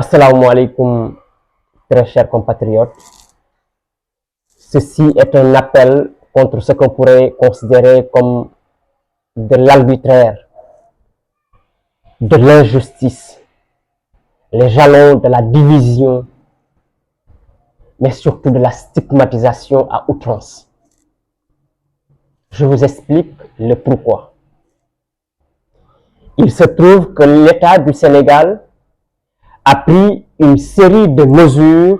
Assalamu alaikum, très chers compatriotes. Ceci est un appel contre ce qu'on pourrait considérer comme de l'arbitraire, de l'injustice, les jalons de la division, mais surtout de la stigmatisation à outrance. Je vous explique le pourquoi. Il se trouve que l'État du Sénégal a pris une série de mesures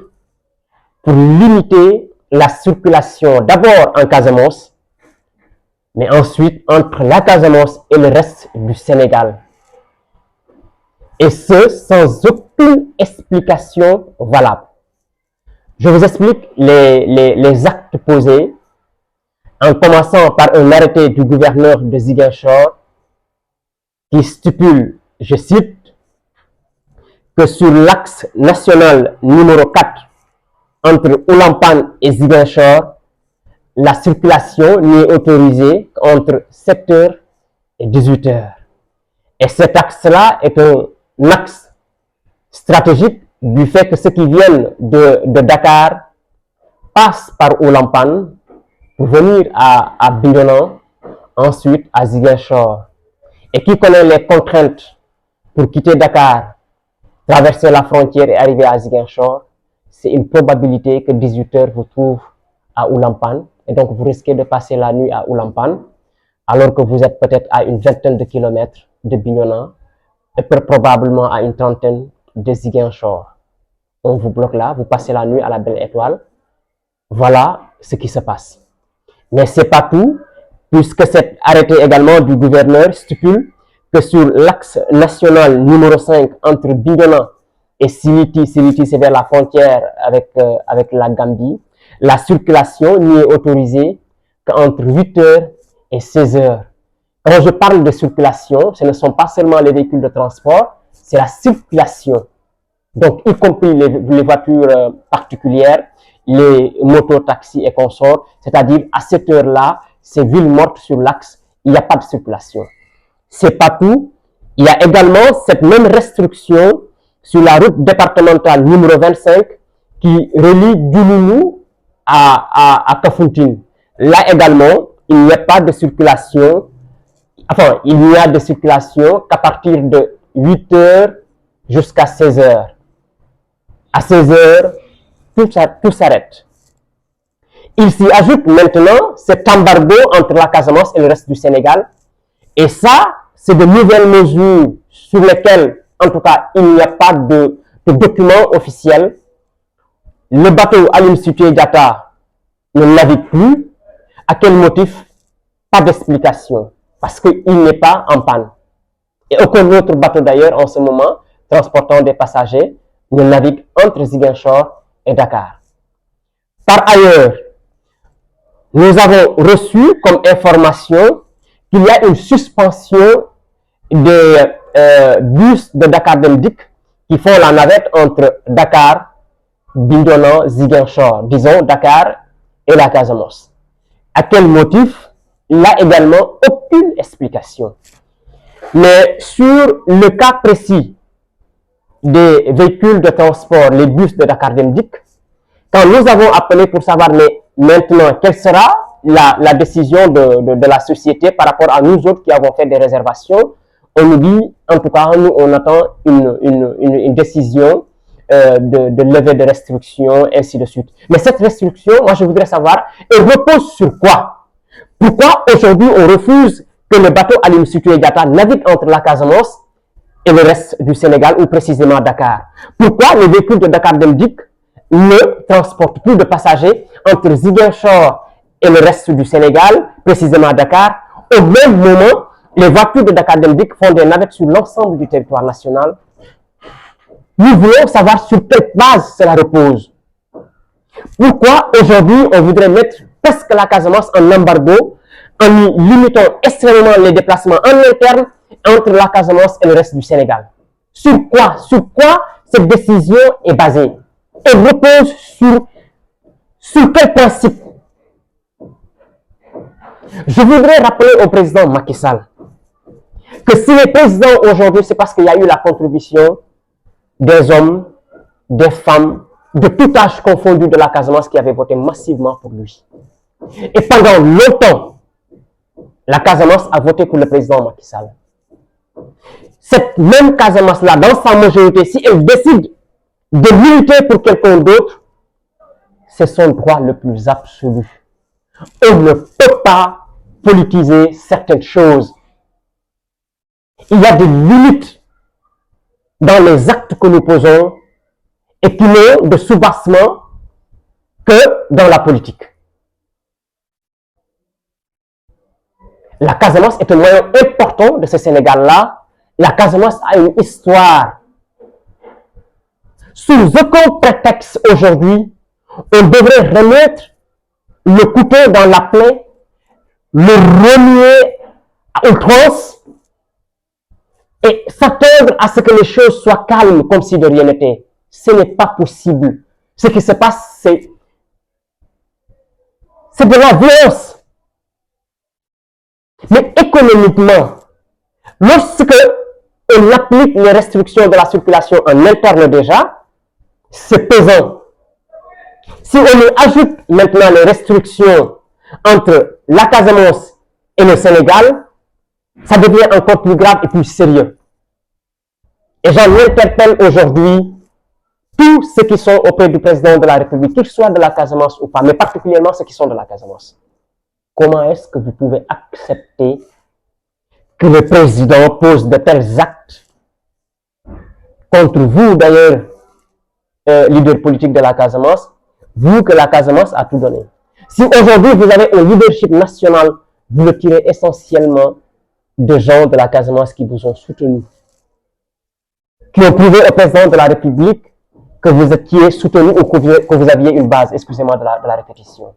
pour limiter la circulation d'abord en Casamance, mais ensuite entre la Casamance et le reste du Sénégal. Et ce, sans aucune explication valable. Je vous explique les actes posés, en commençant par un arrêté du gouverneur de Ziguinchor qui stipule, je cite, que sur l'axe national numéro 4 entre Oulampan et Ziguinchor, la circulation n'est autorisée qu'entre 7h et 18h. Et cet axe-là est un axe stratégique du fait que ceux qui viennent de Dakar passent par Oulampan pour venir à Bignona, ensuite à Ziguinchor. Et qui connaît les contraintes pour quitter Dakar, traverser la frontière et arriver à Ziguinchor, c'est une probabilité que 18h vous trouve à Oulampan. Et donc vous risquez de passer la nuit à Oulampan, alors que vous êtes peut-être à une vingtaine de kilomètres de Bignona, et probablement à une trentaine de Ziguinchor. On vous bloque là, vous passez la nuit à la Belle Étoile. Voilà ce qui se passe. Mais c'est pas tout, puisque cet arrêté également du gouverneur stipule que sur l'axe national numéro 5 entre Bignona et Siliti, Siliti c'est vers la frontière avec la Gambie, la circulation n'y est autorisée qu'entre 8h et 16h. Quand je parle de circulation, ce ne sont pas seulement les véhicules de transport, c'est la circulation. Donc, y compris les voitures particulières, les motos-taxis et consorts, c'est-à-dire à cette heure-là, ces villes mortes sur l'axe, il n'y a pas de circulation. C'est pas tout. Il y a également cette même restriction sur la route départementale numéro 25 qui relie Djouloulou à Kafountine. Là également, il n'y a pas de circulation. Enfin, il n'y a de circulation qu'à partir de 8h jusqu'à 16h. À 16h, tout s'arrête. Il s'y ajoute maintenant cet embargo entre la Casamance et le reste du Sénégal. Et ça, c'est de nouvelles mesures sur lesquelles, en tout cas, il n'y a pas de documents officiels. Le bateau Aline Sitoé Diatta ne navigue plus. À quel motif? Pas d'explication. Parce qu'il n'est pas en panne. Et aucun autre bateau d'ailleurs, en ce moment, transportant des passagers, ne navigue entre Ziguinchor et Dakar. Par ailleurs, nous avons reçu comme information qu'il y a une suspension des bus de Dakar Demdik qui font la navette entre Dakar, Bignona, Ziguinchor, disons Dakar et la Casamance. À quel motif? Là également, aucune explication. Mais sur le cas précis des véhicules de transport, les bus de Dakar Demdik, quand nous avons appelé pour savoir mais maintenant quelle sera la décision de la société par rapport à nous autres qui avons fait des réservations, on nous dit, en tout cas, nous, on attend une décision de levée de restrictions, ainsi de suite. Mais cette restriction, moi, je voudrais savoir, elle repose sur quoi? Pourquoi aujourd'hui, on refuse que le bateau Aline Sitoé Diatta navigue entre la Casamance et le reste du Sénégal, ou précisément Dakar? Pourquoi les véhicules de Dakar Demdik ne transportent plus de passagers entre Ziguinchor et le reste du Sénégal, précisément Dakar? Au même moment, les voitures de Dakar Demdik font des navettes sur l'ensemble du territoire national. Nous voulons savoir sur quelle base cela repose. Pourquoi aujourd'hui on voudrait mettre presque la Casamance en embargo en limitant extrêmement les déplacements en interne entre la Casamance et le reste du Sénégal? Sur quoi? Sur quoi cette décision est basée? Elle repose sur quel principe? Je voudrais rappeler au président Macky Sall que s'il est président aujourd'hui, c'est parce qu'il y a eu la contribution des hommes des femmes de tout âge confondu de la Casamance qui avaient voté massivement pour lui. Et pendant longtemps, la Casamance a voté pour le président Macky Sall. Cette même Casamance-là, dans sa majorité, si elle décide de militer pour quelqu'un d'autre, c'est son droit le plus absolu. On ne peut pas politiser certaines choses. Il y a des limites dans les actes que nous posons et qui n'ont de soubassement que dans la politique. La Casamance est un moyen important de ce Sénégal-là. La Casamance a une histoire. Sous aucun prétexte aujourd'hui, on devrait remettre le couteau dans la plaie, le renier à outrance et s'attendre à ce que les choses soient calmes comme si de rien n'était. Ce n'est pas possible. Ce qui se passe, c'est de la violence. Mais économiquement, lorsque on applique les restrictions de la circulation en interne déjà, c'est pesant. Si on y ajoute maintenant les restrictions entre la Casamance et le Sénégal, ça devient encore plus grave et plus sérieux. Et j'en interpelle aujourd'hui tous ceux qui sont auprès du président de la République, qu'ils soient de la Casamance ou pas, mais particulièrement ceux qui sont de la Casamance. Comment est-ce que vous pouvez accepter que le président pose de tels actes contre vous, d'ailleurs, leader politique de la Casamance, vous que la Casamance a tout donné. Si aujourd'hui vous avez un leadership national, vous le tirez essentiellement de gens de la Casamance qui vous ont soutenu, qui ont prouvé au président de la République que vous étiez soutenu ou que vous aviez une base, excusez-moi de la répétition.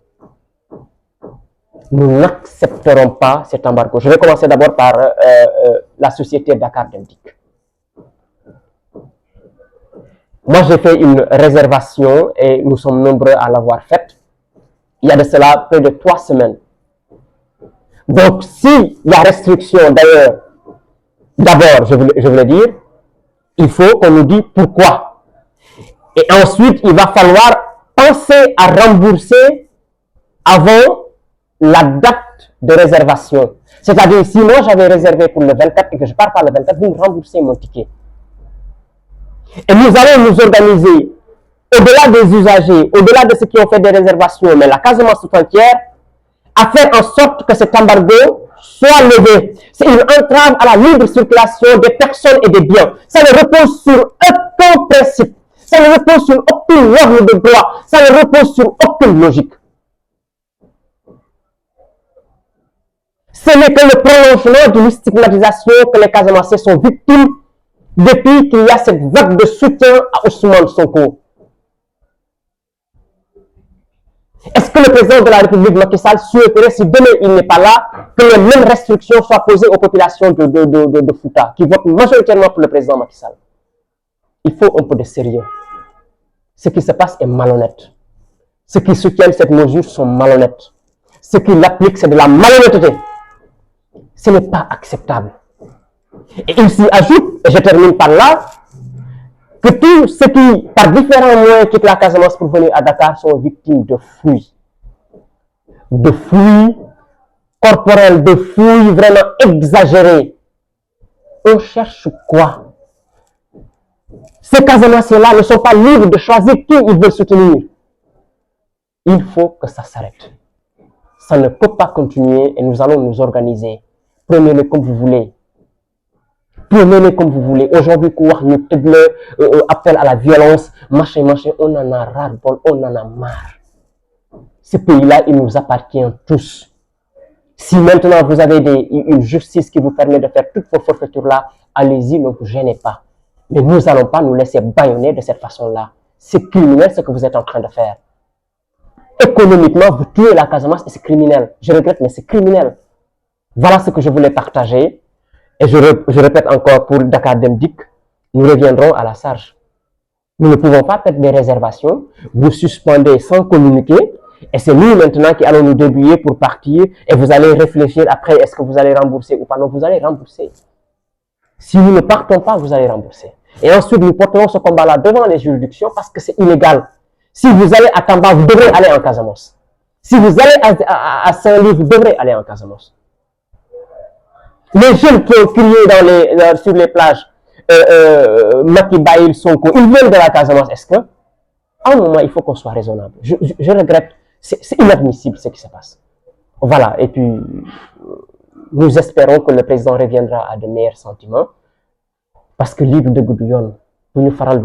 Nous n'accepterons pas cet embargo. Je vais commencer d'abord par la société Dakar Dem Dikk. Moi, j'ai fait une réservation et nous sommes nombreux à l'avoir faite. Il y a de cela près de 3 semaines. Donc, s'il y a restriction, d'ailleurs, d'abord, je voulais dire, il faut qu'on nous dise pourquoi. Et ensuite, il va falloir penser à rembourser avant la date de réservation. C'est-à-dire, si moi j'avais réservé pour le 24 et que je pars par le 24, vous me remboursez mon ticket. Et nous allons nous organiser au-delà des usagers, au-delà de ceux qui ont fait des réservations, mais la Casamance tout entière, à faire en sorte que cet embargo soit levé. C'est une entrave à la libre circulation des personnes et des biens. Ça ne repose sur aucun principe. Ça ne repose sur aucune norme de droit. Ça ne repose sur aucune logique. Ce n'est que le prolongement d'une stigmatisation que les Casamancés sont victimes depuis qu'il y a cette vague de soutien à Ousmane Sonko. Est-ce que le président de la République, Macky Sall, souhaiterait, si demain il n'est pas là, que les mêmes restrictions soient posées aux populations de Fouta, qui votent majoritairement pour le président Macky Sall? Il faut un peu de sérieux. Ce qui se passe est malhonnête. Ceux qui soutiennent cette mesure sont malhonnêtes. Ceux qui l'appliquent, c'est de la malhonnêteté. Ce n'est pas acceptable. Et il s'y ajoute, et je termine par là, que tous ceux qui, par différents moyens, quittent la Casamance pour venir à Dakar sont victimes de fouilles. De fouilles corporelles, de fouilles vraiment exagérées. On cherche quoi? Ces Casamanciens-là ne sont pas libres de choisir qui ils veulent soutenir. Il faut que ça s'arrête. Ça ne peut pas continuer et nous allons nous organiser. Prenez-le comme vous voulez. Prenez-le comme vous voulez. Aujourd'hui, appel à la violence, machin, on en a ras-le-bol, on en a marre. Ce pays-là, il nous appartient tous. Si maintenant vous avez une justice qui vous permet de faire toutes vos forfaitures-là, allez-y, ne vous gênez pas. Mais nous n'allons pas nous laisser bâillonner de cette façon-là. C'est criminel ce que vous êtes en train de faire. Économiquement, vous tuez la Casamance et c'est criminel. Je regrette, mais c'est criminel. Voilà ce que je voulais partager. Et je répète encore pour Dakar Dem Dikk, nous reviendrons à la charge. Nous ne pouvons pas faire des réservations, vous suspendez sans communiquer, et c'est nous maintenant qui allons nous débrouiller pour partir, et vous allez réfléchir après, est-ce que vous allez rembourser ou pas? Non, vous allez rembourser. Si nous ne partons pas, vous allez rembourser. Et ensuite, nous porterons ce combat-là devant les juridictions parce que c'est illégal. Si vous allez à Tamba, vous devrez aller en Casamance. Si vous allez à Saint-Louis, vous devrez aller en Casamance. Les jeunes qui ont crié sur les plages, Macky Baïl, Sonko, ils viennent de la Casamance. Est-ce que, à un moment, il faut qu'on soit raisonnable. Je regrette, c'est inadmissible ce qui se passe. Voilà, et puis, nous espérons que le président reviendra à de meilleurs sentiments. Parce que libre de Goudoyon, pour nous faire le